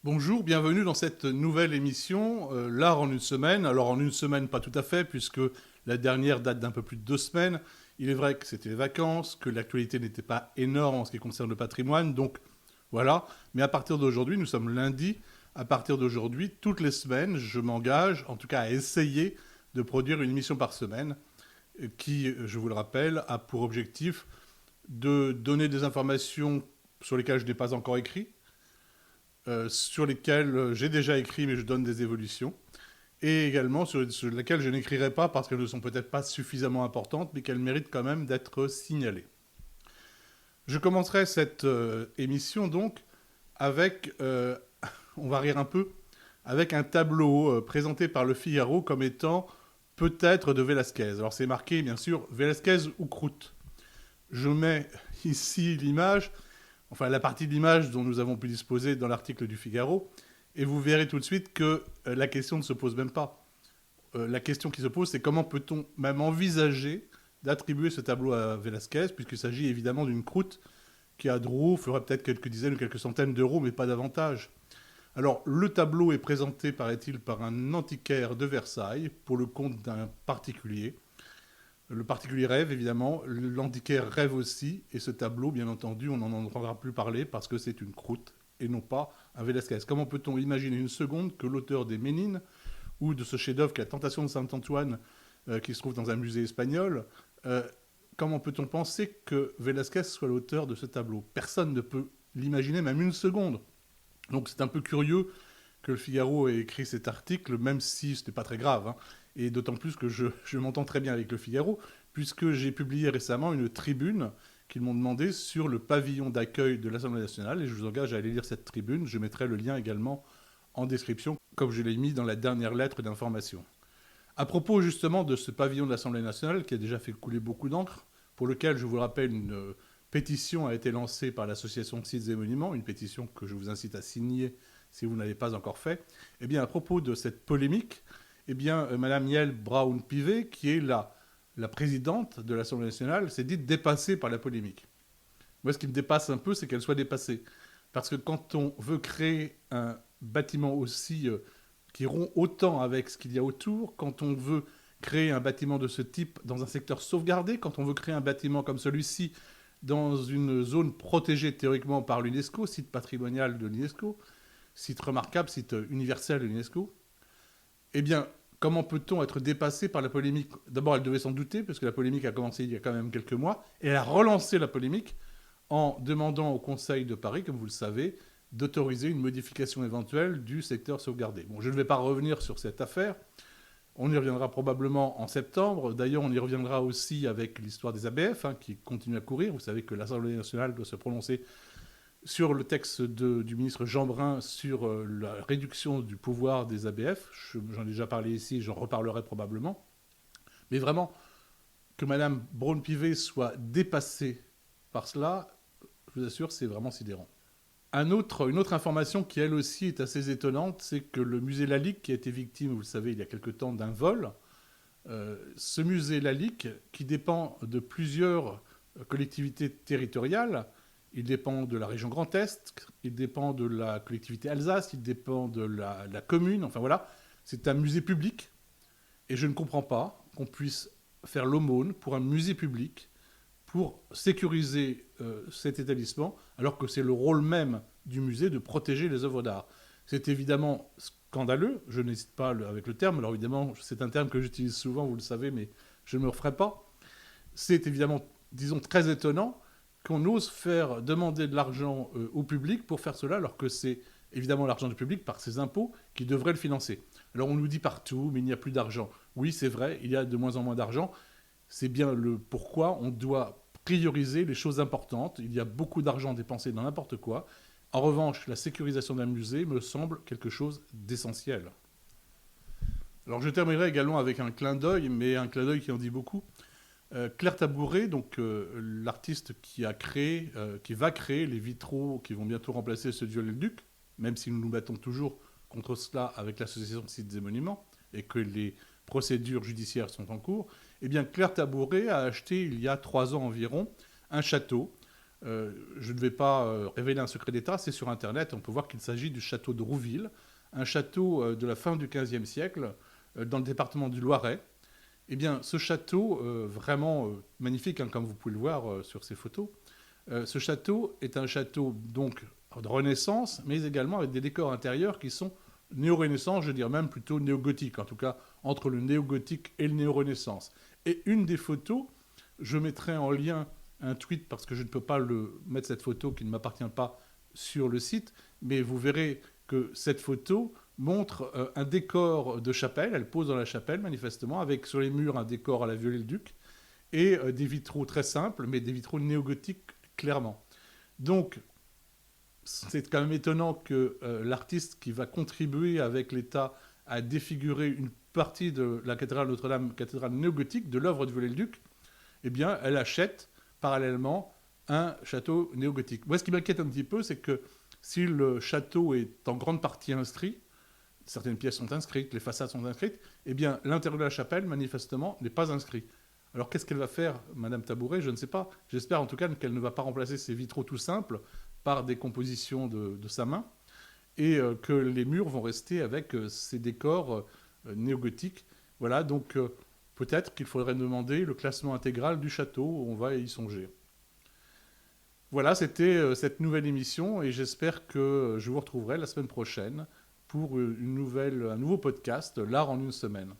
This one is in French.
Bonjour, bienvenue dans cette nouvelle émission, L'art en une semaine. Alors en une semaine, pas tout à fait, puisque la dernière date d'un peu plus de 2 semaines. Il est vrai que c'était les vacances, que l'actualité n'était pas énorme en ce qui concerne le patrimoine, donc voilà. Mais à partir d'aujourd'hui, nous sommes lundi, à partir d'aujourd'hui, toutes les semaines, je m'engage, en tout cas à essayer de produire une émission par semaine, qui, je vous le rappelle, a pour objectif de donner des informations sur lesquelles je n'ai pas encore écrit, sur lesquels j'ai déjà écrit mais je donne des évolutions, et également sur lesquelles je n'écrirai pas parce qu'elles ne sont peut-être pas suffisamment importantes, mais qu'elles méritent quand même d'être signalées. Je commencerai cette émission donc avec, on va rire un peu, avec un tableau présenté par Le Figaro comme étant peut-être de Velázquez. Alors c'est marqué bien sûr Velázquez ou Croûte. Je mets ici l'image, enfin la partie de l'image dont nous avons pu disposer dans l'article du Figaro, et vous verrez tout de suite que la question ne se pose même pas. La question qui se pose, c'est comment peut-on même envisager d'attribuer ce tableau à Velázquez, puisqu'il s'agit évidemment d'une croûte qui, à Drouot, ferait peut-être quelques dizaines ou quelques centaines d'euros, mais pas davantage. Alors, le tableau est présenté, paraît-il, par un antiquaire de Versailles, pour le compte d'un particulier. Le particulier rêve, évidemment, l'antiquaire rêve aussi, et ce tableau, bien entendu, on n'en entendra plus parler parce que c'est une croûte et non pas un Velázquez. Comment peut-on imaginer une seconde que l'auteur des Ménines, ou de ce chef-d'œuvre qui est la Tentation de Saint-Antoine, qui se trouve dans un musée espagnol, comment peut-on penser que Velázquez soit l'auteur de ce tableau? Personne ne peut l'imaginer, même une seconde. Donc c'est un peu curieux que le Figaro ait écrit cet article, même si ce n'est pas très grave, hein. Et d'autant plus que je m'entends très bien avec le Figaro, puisque j'ai publié récemment une tribune qu'ils m'ont demandé sur le pavillon d'accueil de l'Assemblée nationale, et je vous engage à aller lire cette tribune. Je mettrai le lien également en description, comme je l'ai mis dans la dernière lettre d'information. À propos justement de ce pavillon de l'Assemblée nationale, qui a déjà fait couler beaucoup d'encre, pour lequel, je vous le rappelle, une pétition a été lancée par l'association Sites et Monuments, une pétition que je vous incite à signer si vous ne l'avez pas encore fait. Eh bien, à propos de cette polémique, eh bien, Madame Yael Braun-Pivet, qui est la présidente de l'Assemblée nationale, s'est dite dépassée par la polémique. Moi, ce qui me dépasse un peu, c'est qu'elle soit dépassée. Parce que quand on veut créer un bâtiment aussi qui rompt autant avec ce qu'il y a autour, quand on veut créer un bâtiment de ce type dans un secteur sauvegardé, quand on veut créer un bâtiment comme celui-ci dans une zone protégée théoriquement par l'UNESCO, site patrimonial de l'UNESCO, site remarquable, site universel de l'UNESCO, eh bien, comment peut-on être dépassé par la polémique? D'abord, elle devait s'en douter, parce que la polémique a commencé il y a quand même quelques mois, et elle a relancé la polémique en demandant au Conseil de Paris, comme vous le savez, d'autoriser une modification éventuelle du secteur sauvegardé. Bon, je ne vais pas revenir sur cette affaire. On y reviendra probablement en septembre. D'ailleurs, on y reviendra aussi avec l'histoire des ABF, hein, qui continue à courir. Vous savez que l'Assemblée nationale doit se prononcer sur le texte du ministre Jeanbrun sur la réduction du pouvoir des ABF. J'en ai déjà parlé ici, j'en reparlerai probablement. Mais vraiment, que Mme Braun-Pivet soit dépassée par cela, je vous assure, c'est vraiment sidérant. Une autre information qui, elle aussi, est assez étonnante, c'est que le musée Lalique, qui a été victime, vous le savez, il y a quelque temps d'un vol, ce musée Lalique, qui dépend de plusieurs collectivités territoriales, il dépend de la région Grand Est, il dépend de la collectivité Alsace, il dépend de la commune, enfin voilà, c'est un musée public, et je ne comprends pas qu'on puisse faire l'aumône pour un musée public pour sécuriser cet établissement, alors que c'est le rôle même du musée de protéger les œuvres d'art. C'est évidemment scandaleux, je n'hésite pas avec le terme, alors évidemment c'est un terme que j'utilise souvent, vous le savez, mais je ne me referai pas. C'est évidemment, disons, très étonnant qu'on ose faire demander de l'argent au public pour faire cela, alors que c'est évidemment l'argent du public par ses impôts qui devrait le financer. Alors on nous dit partout, mais il n'y a plus d'argent. Oui, c'est vrai, il y a de moins en moins d'argent. C'est bien le pourquoi on doit prioriser les choses importantes. Il y a beaucoup d'argent dépensé dans n'importe quoi. En revanche, la sécurisation d'un musée me semble quelque chose d'essentiel. Alors je terminerai également avec un clin d'œil, mais un clin d'œil qui en dit beaucoup. Claire Tabouret, donc l'artiste qui va créer les vitraux qui vont bientôt remplacer ceux de Viollet-le-Duc, même si nous nous battons toujours contre cela avec l'association Sites et Monuments, et que les procédures judiciaires sont en cours, eh bien Claire Tabouret a acheté il y a 3 ans environ un château Je ne vais pas révéler un secret d'État, c'est sur Internet, on peut voir qu'il s'agit du château de Rouville, un château de la fin du XVe siècle, dans le département du Loiret. Eh bien, ce château, vraiment magnifique, hein, comme vous pouvez le voir sur ces photos, ce château est un château donc de Renaissance, mais également avec des décors intérieurs qui sont néo-Renaissance, je dirais même plutôt néo-gothique, en tout cas entre le néo-gothique et le néo-Renaissance. Et une des photos, je mettrai en lien un tweet parce que je ne peux pas mettre cette photo qui ne m'appartient pas sur le site, mais vous verrez que cette photo montre un décor de chapelle, elle pose dans la chapelle manifestement, avec sur les murs un décor à la Viollet-le-Duc, et des vitraux très simples, mais des vitraux néo-gothiques clairement. Donc, c'est quand même étonnant que l'artiste qui va contribuer avec l'État à défigurer une partie de la cathédrale Notre-Dame, cathédrale néo-gothique, de l'œuvre de Viollet-le-Duc, eh bien, elle achète parallèlement un château néo-gothique. Moi, ce qui m'inquiète un petit peu, c'est que si le château est en grande partie inscrit, certaines pièces sont inscrites, les façades sont inscrites, eh bien, l'intérieur de la chapelle, manifestement, n'est pas inscrit. Alors, qu'est-ce qu'elle va faire, Madame Tabouret? Je ne sais pas. J'espère en tout cas qu'elle ne va pas remplacer ces vitraux tout simples par des compositions de sa main, et que les murs vont rester avec ces décors néo-gothiques. Voilà, donc peut-être qu'il faudrait demander le classement intégral du château, on va y songer. Voilà, c'était cette nouvelle émission, et j'espère que je vous retrouverai la semaine prochaine pour un nouveau podcast, L'Art en une semaine.